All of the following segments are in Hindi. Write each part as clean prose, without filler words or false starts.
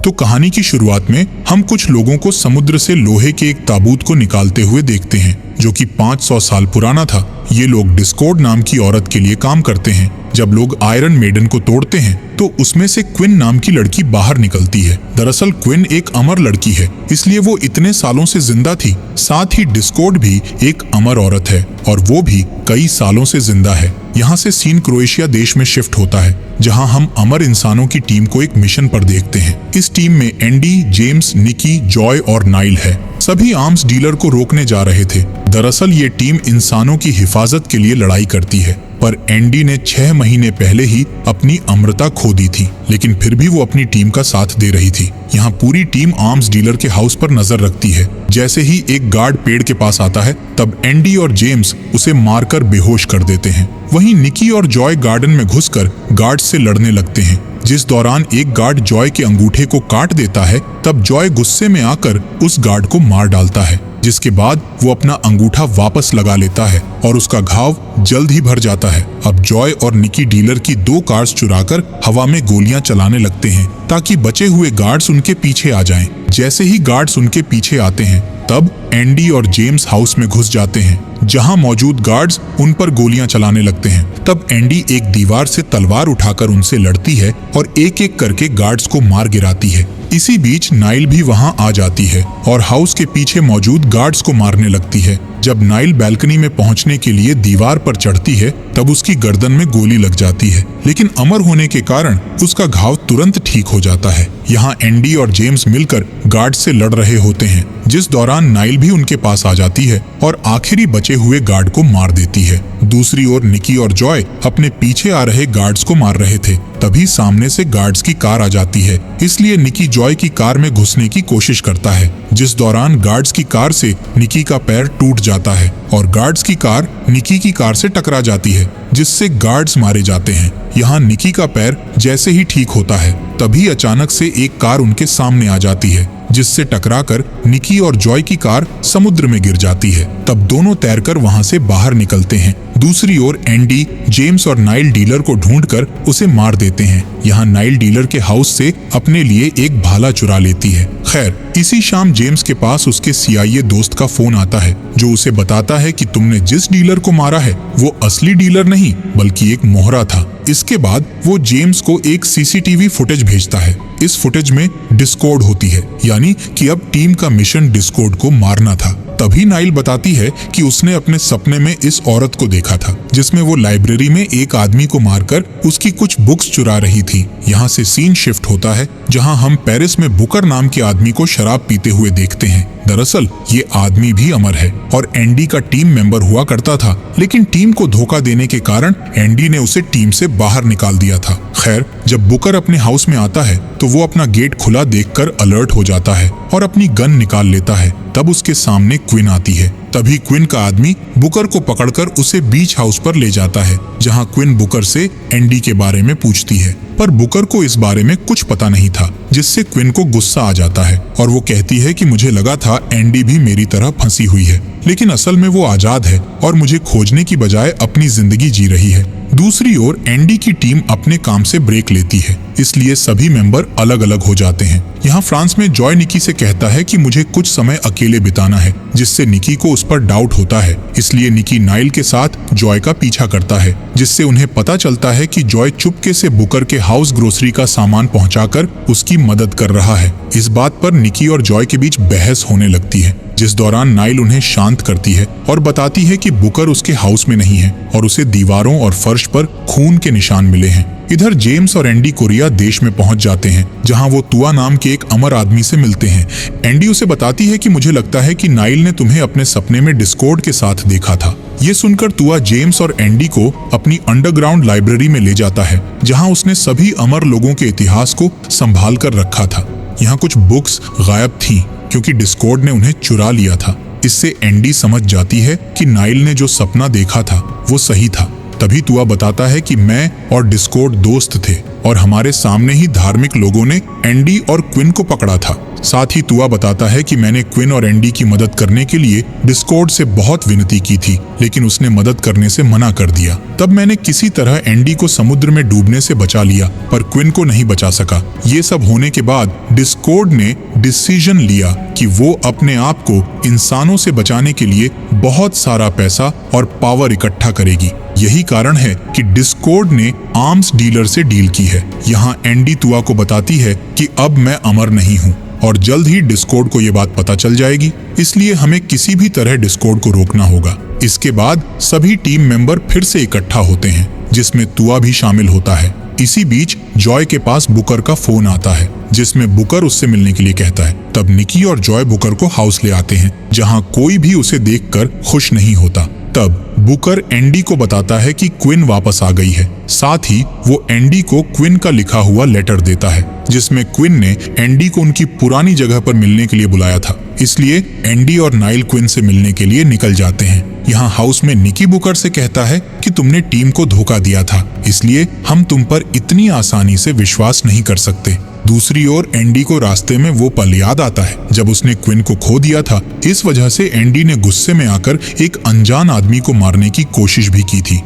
तो कहानी की शुरुआत में हम कुछ लोगों को समुद्र से लोहे के एक ताबूत को निकालते हुए देखते हैं, जो कि 500 साल पुराना था। ये लोग डिस्कॉर्ड नाम की औरत के लिए काम करते हैं। जब लोग आयरन मेडन को तोड़ते हैं तो उसमें से क्विन नाम की लड़की बाहर निकलती है। दरअसल क्विन एक अमर लड़की है, इसलिए वो इतने सालों से जिंदा थी। साथ ही डिस्कॉर्ड भी एक अमर औरत है और वो भी कई सालों से जिंदा है। यहाँ से सीन क्रोएशिया देश में शिफ्ट होता है, जहाँ हम अमर इंसानों की टीम को एक मिशन पर देखते हैं। इस टीम में एंडी, जेम्स, निकी, जॉय और नाइल है। सभी आर्म्स डीलर को रोकने जा रहे थे। दरअसल ये टीम इंसानों की हिफाजत के लिए लड़ाई करती है, पर एंडी ने 6 महीने पहले ही अपनी अमरता खो दी थी, लेकिन फिर भी वो अपनी टीम का साथ दे रही थी। यहाँ पूरी टीम आर्म्स डीलर के हाउस पर नजर रखती है। जैसे ही एक गार्ड पेड़ के पास आता है, तब एंडी और जेम्स उसे मारकर बेहोश कर देते हैं। वहीं निकी और जॉय गार्डन में घुसकर गार्ड से लड़ने लगते हैं। जिस दौरान एक गार्ड जॉय के अंगूठे को काट देता है, तब जॉय गुस्से में आकर उस गार्ड को मार डालता है, जिसके बाद वो अपना अंगूठा वापस लगा लेता है और उसका घाव जल्द ही भर जाता है। अब जॉय और निकी डीलर की 2 कार्स चुराकर हवा में गोलियां चलाने लगते हैं, ताकि बचे हुए गार्ड्स उनके पीछे आ जाएं। जैसे ही गार्ड्स उनके पीछे आते हैं, तब एंडी और जेम्स हाउस में घुस जाते हैं, जहां मौजूद गार्ड्स उन पर गोलियां चलाने लगते हैं। तब एंडी एक दीवार से तलवार उठाकर उनसे लड़ती है और एक एक करके गार्ड्स को मार गिराती है। इसी बीच नाइल भी वहां आ जाती है और हाउस के पीछे मौजूद गार्ड्स को मारने लगती है। जब नाइल बैल्कनी में पहुंचने के लिए दीवार पर चढ़ती है, तब उसकी गर्दन में गोली लग जाती है, लेकिन अमर होने के कारण उसका घाव तुरंत ठीक हो जाता है। यहाँ एंडी और जेम्स मिलकर गार्ड से लड़ रहे होते हैं, जिस दौरान नाइल भी उनके पास आ जाती है और आखिरी बचे हुए गार्ड को मार देती है। दूसरी ओर निकी और जॉय अपने पीछे आ रहे गार्ड्स को मार रहे थे। तभी सामने से गार्ड्स की कार आ जाती है, इसलिए निकी जॉय की कार में घुसने की कोशिश करता है, जिस दौरान गार्ड्स की कार से निकी का पैर टूट जाता है और गार्ड्स की कार निकी की कार से टकरा जाती है, जिससे गार्ड्स मारे जाते हैं। यहाँ निकी का पैर जैसे ही ठीक होता है, तभी अचानक से एक कार उनके सामने आ जाती है, जिससे टकराकर निकी और जॉय की कार समुद्र में गिर जाती है। तब दोनों तैरकर वहां से बाहर निकलते हैं। दूसरी ओर एंडी, जेम्स और नाइल डीलर को ढूंढकर उसे मार देते हैं। यहाँ नाइल डीलर के हाउस से अपने लिए एक भाला चुरा लेती है। खैर, इसी शाम जेम्स के पास उसके CIA दोस्त का फोन आता है, जो उसे बताता है कि तुमने जिस डीलर को मारा है वो असली डीलर नहीं बल्कि एक मोहरा था। इसके बाद वो जेम्स को एक CCTV फुटेज भेजता है। इस फुटेज में डिस्कॉर्ड होती है, यानी कि अब टीम का मिशन डिस्कॉर्ड को मारना था। तभी नाइल बताती है कि उसने अपने सपने में इस औरत को देखा था, जिसमें वो लाइब्रेरी में एक आदमी को मारकर उसकी कुछ बुक्स चुरा रही थी। यहाँ से सीन शिफ्ट होता है, जहाँ हम पेरिस में बुकर नाम के आदमी को शराब पीते हुए देखते हैं। दरअसल ये आदमी भी अमर है और एंडी का टीम मेंबर हुआ करता था, लेकिन टीम को धोखा देने के कारण एंडी ने उसे टीम से बाहर निकाल दिया था। खैर, जब बुकर अपने हाउस में आता है तो वो अपना गेट खुला देखकर अलर्ट हो जाता है और अपनी गन निकाल लेता है। तब उसके सामने क्विन आती है। तभी क्विन का आदमी बुकर को पकड़कर उसे बीच हाउस पर ले जाता है, जहां क्विन बुकर से एंडी के बारे में पूछती है, पर बुकर को इस बारे में कुछ पता नहीं था, जिससे क्विन को गुस्सा आ जाता है और वो कहती है कि मुझे लगा था एंडी भी मेरी तरह फंसी हुई है, लेकिन असल में वो आजाद है और मुझे खोजने की बजाय अपनी जिंदगी जी रही है। दूसरी ओर एंडी की टीम अपने काम से ब्रेक लेती है, इसलिए सभी मेंबर अलग अलग हो जाते हैं। यहाँ फ्रांस में जॉय निकी से कहता है कि मुझे कुछ समय अकेले बिताना है, जिससे निकी को उस पर डाउट होता है। इसलिए निकी नाइल के साथ जॉय का पीछा करता है, जिससे उन्हें पता चलता है कि जॉय चुपके से बुकर के हाउस ग्रोसरी का सामान पहुंचाकर उसकी मदद कर रहा है। इस बात पर निकी और जॉय के बीच बहस होने लगती है, जिस दौरान नाइल उन्हें शांत करती है और बताती है कि बुकर उसके हाउस में नहीं है और उसे दीवारों और फर्श पर खून के निशान मिले हैं। इधर जेम्स और एंडी कोरिया देश में पहुंच जाते हैं, जहां वो तुआ नाम के एक अमर आदमी से मिलते हैं। एंडी उसे बताती है कि मुझे लगता है कि नाइल ने तुम्हें अपने सपने में डिस्कॉर्ड के साथ देखा था। ये सुनकर तुआ जेम्स और एंडी को अपनी अंडरग्राउंड लाइब्रेरी में ले जाता है, जहां उसने सभी अमर लोगों के इतिहास को संभाल कर रखा था। यहाँ कुछ बुक्स गायब थीं, क्योंकि डिस्कॉर्ड ने उन्हें चुरा लिया था। इससे एंडी समझ जाती है कि नाइल ने जो सपना देखा था वो सही था। तभी तुआ बताता है कि मैं और डिस्कॉर्ड दोस्त थे और हमारे सामने ही धार्मिक लोगों ने एंडी और क्विन को पकड़ा था। साथ ही तुआ बताता है कि मैंने क्विन और एंडी की मदद करने के लिए डिस्कॉर्ड से बहुत विनती की थी, लेकिन उसने मदद करने से मना कर दिया। तब मैंने किसी तरह एंडी को समुद्र में डूबने से बचा लिया, पर क्विन को नहीं बचा सका। ये सब होने के बाद डिस्कॉर्ड ने डिसीजन लिया कि वो अपने आप को इंसानों से बचाने के लिए बहुत सारा पैसा और पावर इकट्ठा करेगी। यही कारण है कि डिस्कॉर्ड ने आर्म्स डीलर से डील की है। यहाँ एंडी तुआ को बताती है कि अब मैं अमर नहीं हूँ और जल्द ही डिस्कॉर्ड को ये बात पता चल जाएगी, इसलिए हमें किसी भी तरह डिस्कॉर्ड को रोकना होगा। इसके बाद सभी टीम मेंबर फिर से इकट्ठा होते हैं, जिसमें तुआ भी शामिल होता है। इसी बीच जॉय के पास बुकर का फोन आता है, जिसमें बुकर उससे मिलने के लिए कहता है। तब निकी और जॉय बुकर को हाउस ले आते हैं, जहाँ कोई भी उसे देखकर खुश नहीं होता। तब बुकर एंडी को बताता है कि क्विन वापस आ गई है। साथ ही वो एंडी को क्विन का लिखा हुआ लेटर देता है, जिसमें क्विन ने एंडी को उनकी पुरानी जगह पर मिलने के लिए बुलाया था। इसलिए एंडी और नाइल क्विन से मिलने के लिए निकल जाते हैं। यहाँ हाउस में निकी बुकर से कहता है कि तुमने टीम को धोखा दिया था, इसलिए हम तुम पर इतनी आसानी से विश्वास नहीं कर सकते। दूसरी ओर एंडी को रास्ते में वो पल याद आता है जब उसने क्विन को खो दिया था। इस वजह से एंडी ने गुस्से में आकर एक अनजान आदमी को मारने की कोशिश भी की थी।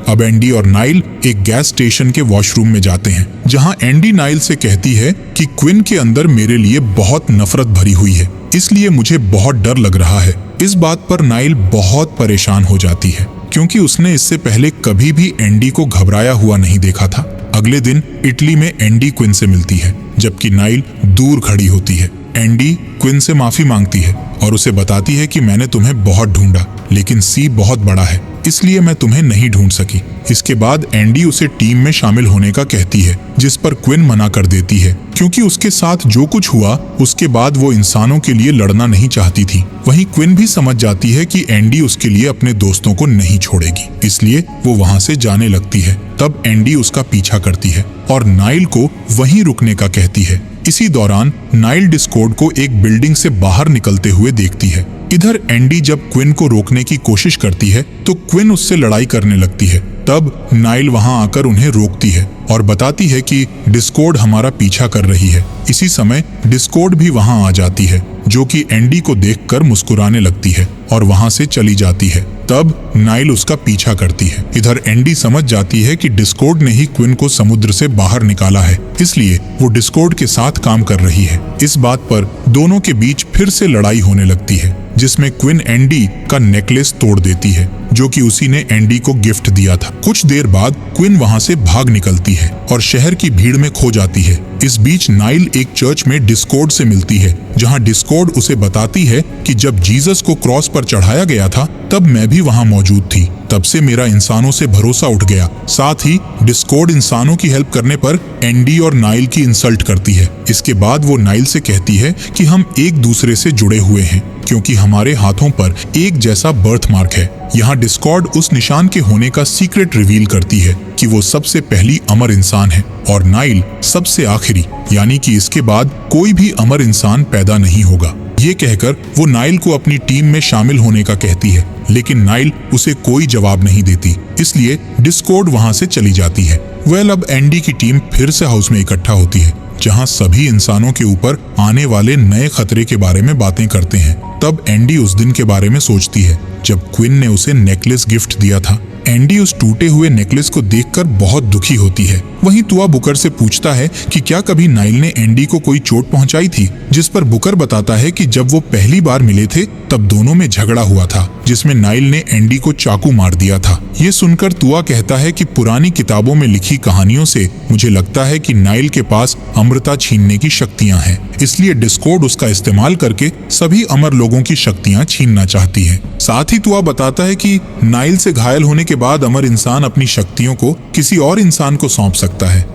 अब एंडी और नाइल एक गैस स्टेशन के वॉशरूम में जाते हैं, जहां एंडी नाइल से कहती है कि क्विन के अंदर मेरे लिए बहुत नफरत भरी हुई है, इसलिए मुझे बहुत डर लग रहा है। इस बात पर नाइल बहुत परेशान हो जाती है, क्योंकि उसने इससे पहले कभी भी एंडी को घबराया हुआ नहीं देखा था। अगले दिन इटली में एंडी क्विन से मिलती है, जबकि नाइल दूर खड़ी होती है। एंडी क्विन से माफी मांगती है और उसे बताती है कि मैंने तुम्हें बहुत ढूंढा, लेकिन सी बहुत बड़ा है, इसलिए मैं तुम्हें नहीं ढूंढ सकी। इसके बाद एंडी उसे टीम में शामिल होने का कहती है, जिस पर क्विन मना कर देती है, क्योंकि उसके साथ जो कुछ हुआ उसके बाद वो इंसानों के लिए लड़ना नहीं चाहती थी। वहीं क्विन भी समझ जाती है कि एंडी उसके लिए अपने दोस्तों को नहीं छोड़ेगी, इसलिए वो वहाँ से जाने लगती है। तब एंडी उसका पीछा करती है और नाइल को वहीं रुकने का कहती है। इसी दौरान नाइल डिस्कॉर्ड को एक बिल्डिंग से बाहर निकलते हुए देखती है। इधर एंडी जब क्विन को रोकने की कोशिश करती है तो क्विन उससे लड़ाई करने लगती है। तब नाइल वहां आकर उन्हें रोकती है और बताती है कि डिस्कॉर्ड हमारा पीछा कर रही है। इसी समय डिस्कॉर्ड भी वहां आ जाती है, जो कि एंडी को देखकर मुस्कुराने लगती है और वहां से चली जाती है। तब नाइल उसका पीछा करती है। इधर एंडी समझ जाती है कि डिस्कॉर्ड ने ही क्विन को समुद्र से बाहर निकाला है, इसलिए वो डिस्कॉर्ड के साथ काम कर रही है। इस बात पर दोनों के बीच फिर से लड़ाई होने लगती है, जिसमें क्विन एंडी का नेकलेस तोड़ देती है, जो कि उसी ने एंडी को गिफ्ट दिया था। कुछ देर बाद क्विन वहां से भाग निकलती है और शहर की भीड़ में खो जाती है। इस बीच नाइल एक चर्च में डिस्कॉर्ड से मिलती है, जहां डिस्कॉर्ड उसे बताती है कि जब जीसस को क्रॉस पर चढ़ाया गया था तब मैं भी वहां मौजूद थी। तब से मेरा इंसानों से भरोसा उठ गया। साथ ही डिस्कॉर्ड इंसानों की हेल्प करने पर एंडी और नाइल की इंसल्ट करती है। इसके बाद वो नाइल से कहती है कि हम एक दूसरे से जुड़े हुए हैं, क्योंकि हमारे हाथों पर एक जैसा बर्थ मार्क है। यहाँ डिस्कॉर्ड उस निशान के होने का सीक्रेट रिवील करती है कि वो सबसे पहली अमर इंसान है और नाइल सबसे आखिरी, यानी कि इसके बाद कोई भी अमर इंसान पैदा नहीं होगा। ये कहकर वो नाइल को अपनी टीम में शामिल होने का कहती है, लेकिन नाइल उसे कोई जवाब नहीं देती, इसलिए डिस्कॉर्ड वहां से चली जाती है। अब एंडी की टीम फिर से हाउस में इकट्ठा होती है, जहां सभी इंसानों के ऊपर आने वाले नए खतरे के बारे में बातें करते हैं। तब एंडी उस दिन के बारे में सोचती है जब क्विन ने उसे नेकलेस गिफ्ट दिया था। एंडी उस टूटे हुए नेकलेस को देखकर बहुत दुखी होती है। वहीं तुआ बुकर से पूछता है कि क्या कभी नाइल ने एंडी को कोई चोट पहुंचाई थी, जिस पर बुकर बताता है कि जब वो पहली बार मिले थे तब दोनों में झगड़ा हुआ था, जिसमें नाइल ने एंडी को चाकू मार दिया था। ये सुनकर तुआ कहता है कि पुरानी किताबों में लिखी कहानियों से मुझे लगता है कि नाइल के पास अमरता छीनने की शक्तियां हैं, इसलिए डिस्कॉर्ड उसका इस्तेमाल करके सभी अमर लोगों की शक्तियां छीनना चाहती है। साथ ही तुआ बताता है कि नाइल से घायल होने के बाद अमर इंसान अपनी शक्तियों को किसी और इंसान को सौंप सकता है।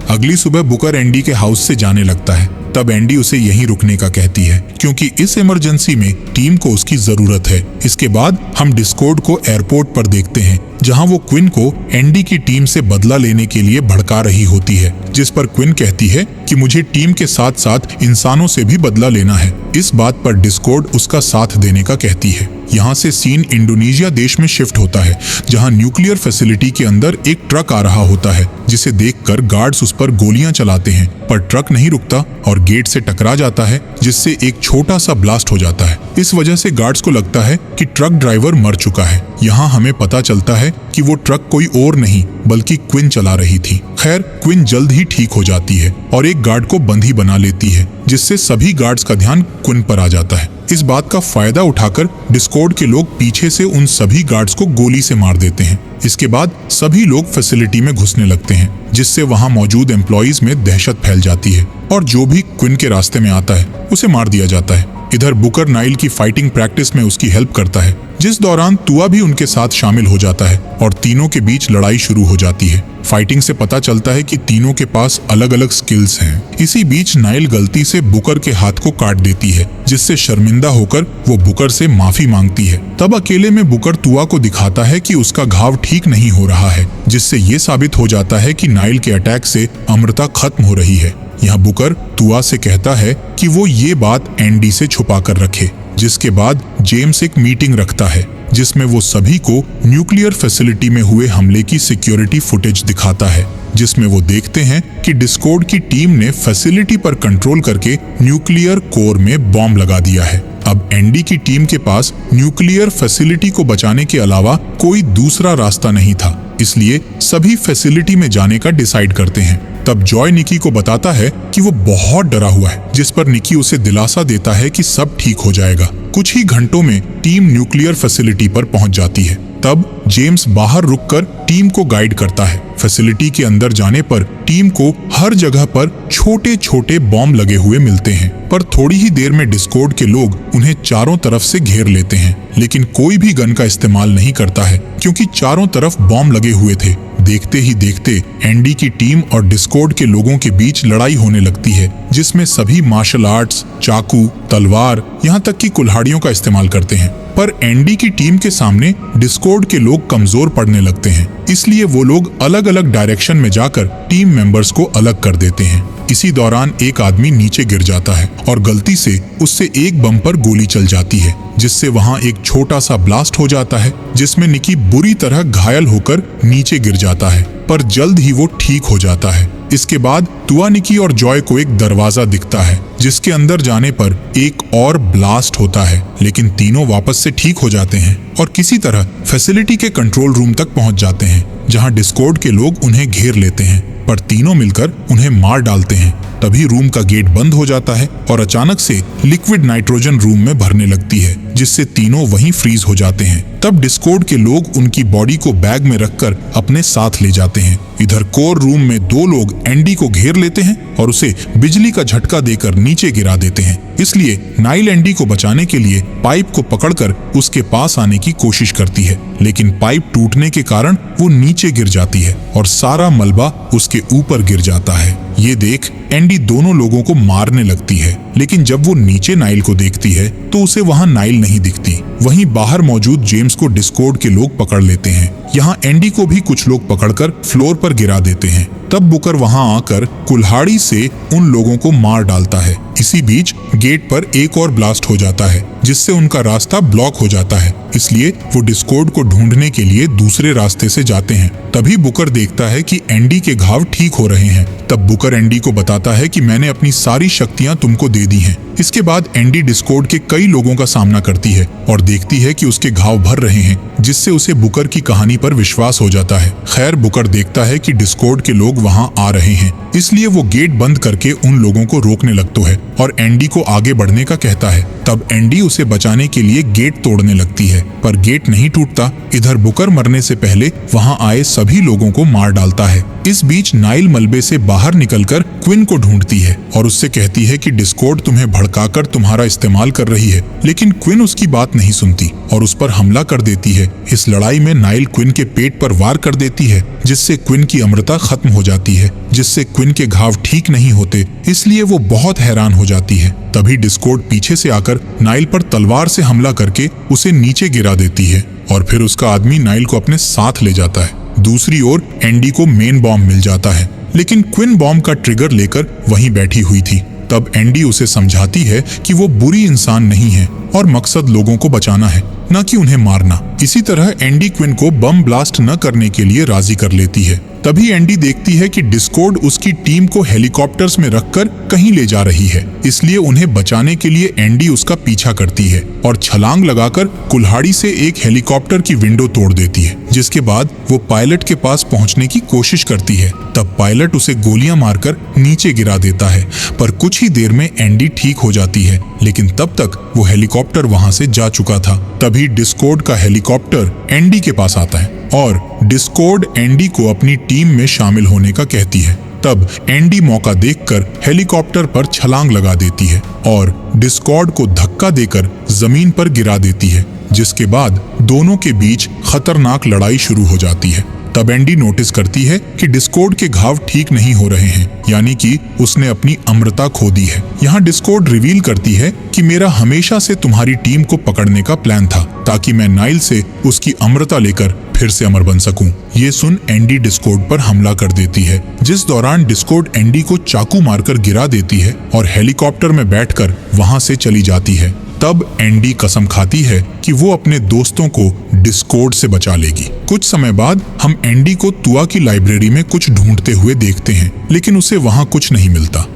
अगली सुबह बुकर एंडी के हाउस से जाने लगता है। तब एंडी उसे यहीं रुकने का कहती है, क्योंकि इस इमरजेंसी में टीम को उसकी जरूरत है। इसके बाद हम डिस्कॉर्ड को एयरपोर्ट पर देखते हैं, जहां वो क्विन को एंडी की टीम से बदला लेने के लिए भड़का रही होती है, जिस पर क्विन कहती है कि मुझे टीम के साथ साथ इंसानों से भी बदला लेना है। इस बात पर डिस्कॉर्ड उसका साथ देने का कहती है। यहाँ से सीन इंडोनेशिया देश में शिफ्ट होता है, जहाँ न्यूक्लियर फैसिलिटी के अंदर एक ट्रक आ रहा होता है, जिसे देखकर गार्ड्स उस पर गोलियां चलाते हैं, पर ट्रक नहीं रुकता और गेट से टकरा जाता है, जिससे एक छोटा सा ब्लास्ट हो जाता है। इस वजह से गार्ड्स को लगता है कि ट्रक ड्राइवर मर चुका है। यहाँ हमें पता चलता है कि वो ट्रक कोई और नहीं बल्कि क्विन चला रही थी। खैर, क्विन जल्द ही ठीक हो जाती है और एक गार्ड को बंदी बना लेती है, जिससे सभी गार्ड्स का ध्यान क्विन पर आ जाता है। इस बात का फायदा उठाकर डिस्कॉर्ड के लोग पीछे से उन सभी गार्ड्स को गोली से मार देते हैं। इसके बाद सभी लोग फैसिलिटी में घुसने लगते हैं, जिससे वहां मौजूद एम्प्लॉइज में दहशत फैल जाती है और जो भी क्विन के रास्ते में आता है उसे मार दिया जाता है। इधर बुकर नाइल की फाइटिंग प्रैक्टिस में उसकी हेल्प करता है, जिस दौरान तुआ भी उनके साथ शामिल हो जाता है और तीनों के बीच लड़ाई शुरू हो जाती है। फाइटिंग से पता चलता है कि तीनों के पास अलग अलग स्किल्स हैं। इसी बीच नाइल गलती से बुकर के हाथ को काट देती है, जिससे शर्मिंदा होकर वो बुकर से माफी मांगती है। तब अकेले में बुकर तुआ को दिखाता है कि उसका घाव ठीक नहीं हो रहा है, जिससे ये साबित हो जाता है कि नाइल के अटैक से अमृता खत्म हो रही है। यहाँ बुकर तुआ से कहता है कि वो ये बात एंडी से छुपा कर रखे, जिसके बाद जेम्स एक मीटिंग रखता है, जिसमें वो सभी को न्यूक्लियर फैसिलिटी में हुए हमले की सिक्योरिटी फुटेज दिखाता है, जिसमें वो देखते हैं कि डिस्कॉर्ड की टीम ने फैसिलिटी पर कंट्रोल करके न्यूक्लियर कोर में बॉम्ब लगा दिया है। अब एंडी की टीम के पास न्यूक्लियर फैसिलिटी को बचाने के अलावा कोई दूसरा रास्ता नहीं था, इसलिए सभी फैसिलिटी में जाने का डिसाइड करते हैं। तब जॉय निकी को बताता है कि वो बहुत डरा हुआ है, जिस पर निकी उसे दिलासा देता है कि सब ठीक हो जाएगा। कुछ ही घंटों में टीम न्यूक्लियर फैसिलिटी पर पहुंच जाती है। तब जेम्स बाहर रुककर टीम को गाइड करता है। फैसिलिटी के अंदर जाने पर टीम को हर जगह पर छोटे छोटे बॉम्ब लगे हुए मिलते हैं, पर थोड़ी ही देर में डिस्कॉर्ड के लोग उन्हें चारों तरफ से घेर लेते हैं, लेकिन कोई भी गन का इस्तेमाल नहीं करता है, क्योंकि चारों तरफ बॉम्ब लगे हुए थे। देखते ही देखते एंडी की टीम और डिस्कॉर्ड के लोगों के बीच लड़ाई होने लगती है, जिसमें सभी मार्शल आर्ट्स, चाकू, तलवार, यहाँ तक कि कुल्हाड़ियों का इस्तेमाल करते हैं। पर एंडी की टीम के सामने डिस्कॉर्ड के लोग कमजोर पड़ने लगते हैं, इसलिए वो लोग अलग अलग डायरेक्शन में जाकर टीम मेंबर्स को अलग कर देते हैं। इसी दौरान एक आदमी नीचे गिर जाता है और गलती से उससे एक बम पर गोली चल जाती है, जिससे वहां एक छोटा सा ब्लास्ट हो जाता है, जिसमें निकी बुरी तरह घायल होकर नीचे गिर जाता है, पर जल्द ही वो ठीक हो जाता है। इसके बाद तुआ, निकी और जॉय को एक दरवाजा दिखता है, जिसके अंदर जाने पर एक और ब्लास्ट होता है, लेकिन तीनों वापस से ठीक हो जाते हैं और किसी तरह फैसिलिटी के कंट्रोल रूम तक पहुंच जाते हैं, जहां डिस्कॉर्ड के लोग उन्हें घेर लेते हैं, पर तीनों मिलकर उन्हें मार डालते हैं। तभी रूम का गेट बंद हो जाता है और अचानक से लिक्विड नाइट्रोजन रूम में भरने लगती है, जिससे तीनों वहीं फ्रीज हो जाते हैं। तब डिस्कॉर्ड के लोग उनकी बॉडी को बैग में रखकर अपने साथ ले जाते हैं। इधर कोर रूम में दो लोग एंडी को घेर लेते हैं और उसे बिजली का झटका देकर नीचे गिरा देते हैं। इसलिए नाइल एंडी को बचाने के लिए पाइप को पकड़कर उसके पास आने की कोशिश करती है, लेकिन पाइप टूटने के कारण वो नीचे गिर जाती है और सारा मलबा उसके ऊपर गिर जाता है। ये देख एंडी दोनों लोगों को मारने लगती है, लेकिन जब वो नीचे नाइल को देखती है तो उसे वहाँ नाइल नहीं दिखती। वहीं बाहर मौजूद जेम्स को डिस्कॉर्ड के लोग पकड़ लेते हैं। यहाँ एंडी को भी कुछ लोग पकड़कर फ्लोर पर गिरा देते हैं। तब बुकर वहाँ आकर कुल्हाड़ी से उन लोगों को मार डालता है। इसी बीच गेट पर एक और ब्लास्ट हो जाता है, जिससे उनका रास्ता ब्लॉक हो जाता है, इसलिए वो डिस्कॉर्ड को ढूंढने के लिए दूसरे रास्ते से जाते हैं। तभी बुकर देखता है कि एंडी के घाव ठीक हो रहे हैं। तब बुकर एंडी को बताता है कि मैंने अपनी सारी शक्तियां तुमको दे दी हैं। इसके बाद एंडी डिस्कॉर्ड के कई लोगों का सामना करती है और देखती है कि उसके घाव भर रहे हैं, जिससे उसे बुकर की कहानी पर विश्वास हो जाता है। खैर, बुकर देखता है कि डिस्कॉर्ड के लोग वहां आ रहे हैं, इसलिए वो गेट बंद करके उन लोगों को रोकने लगता है और एंडी को आगे बढ़ने का कहता है। तब एंडी उसे बचाने के लिए गेट तोड़ने लगती है, पर गेट नहीं टूटता। इधर बुकर मरने से पहले वहां आए सभी लोगों को मार डालता है। इस बीच नाइल मलबे से बाहर निकलकर क्विन को ढूंढती है और उससे कहती है कि डिस्कॉर्ड तुम्हें भड़काकर तुम्हारा इस्तेमाल कर रही है, लेकिन क्विन उसकी बात नहीं सुनती और उस पर हमला कर देती है। इस लड़ाई में नाइल क्विन के पेट पर वार कर देती है, जिससे क्विन की अमृता खत्म हो जाती है, जिससे क्विन के घाव ठीक नहीं होते, इसलिए वो बहुत हैरान हो जाती है। तभी डिस्कॉर्ड पीछे से आकर नाइल पर तलवार से हमला करके उसे नीचे गिरा देती है और फिर उसका आदमी नाइल को अपने साथ ले जाता है। दूसरी ओर एंडी को मेन बॉम्ब मिल जाता है, लेकिन क्विन बॉम्ब का ट्रिगर लेकर वहीं बैठी हुई थी। तब एंडी उसे समझाती है कि वो बुरी इंसान नहीं है और मकसद लोगों को बचाना है, न कि उन्हें मारना। इसी तरह एंडी क्विन को बम ब्लास्ट न करने के लिए राजी कर लेती है। तभी एंडी देखती है कि डिस्कॉर्ड उसकी टीम को हेलीकॉप्टर्स में रखकर कहीं ले जा रही है, इसलिए उन्हें बचाने के लिए एंडी उसका पीछा करती है और छलांग लगाकर कुल्हाड़ी से एक हेलीकॉप्टर की विंडो तोड़ देती है, जिसके बाद वो पायलट के पास पहुंचने की कोशिश करती है। तब पायलट उसे गोलियां मारकर नीचे गिरा देता है, पर कुछ ही देर में एंडी ठीक हो जाती है, लेकिन तब तक वो हेलीकॉप्टर वहां से जा चुका था। तभी डिस्कॉर्ड का हेलीकॉप्टर एंडी के पास आता है और डिस्कॉर्ड एंडी को अपनी टीम में शामिल होने का कहती है। तब एंडी मौका देखकर हेलीकॉप्टर पर छलांग लगा देती है और डिस्कॉर्ड को धक्का देकर जमीन पर गिरा देती है, जिसके बाद दोनों के बीच खतरनाक लड़ाई शुरू हो जाती है। तब एंडी नोटिस करती है कि डिस्कॉर्ड के घाव ठीक नहीं हो रहे हैं, यानी कि उसने अपनी अमरता खो दी है। यहाँ डिस्कॉर्ड रिवील करती है कि मेरा हमेशा से तुम्हारी टीम को पकड़ने का प्लान था, ताकि मैं नाइल से उसकी अमरता लेकर फिर से अमर बन सकूं। ये सुन एंडी डिस्कॉर्ड पर हमला कर देती है, जिस दौरान डिस्कॉर्ड एंडी को चाकू मारकर गिरा देती है और हेलीकॉप्टर में बैठकर वहां से चली जाती है। तब एंडी कसम खाती है कि वो अपने दोस्तों को डिस्कॉर्ड से बचा लेगी। कुछ समय बाद हम एंडी को तुआ की लाइब्रेरी में कुछ ढूंढते हुए देखते हैं, लेकिन उसे वहां कुछ नहीं मिलता।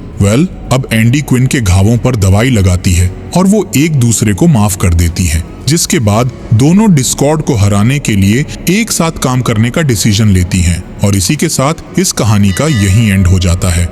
अब एंडी क्विन के घावों पर दवाई लगाती है और वो एक दूसरे को माफ कर देती है, जिसके बाद दोनों डिस्कॉर्ड को हराने के लिए एक साथ काम करने का डिसीजन लेती हैं। और इसी के साथ इस कहानी का यही एंड हो जाता है।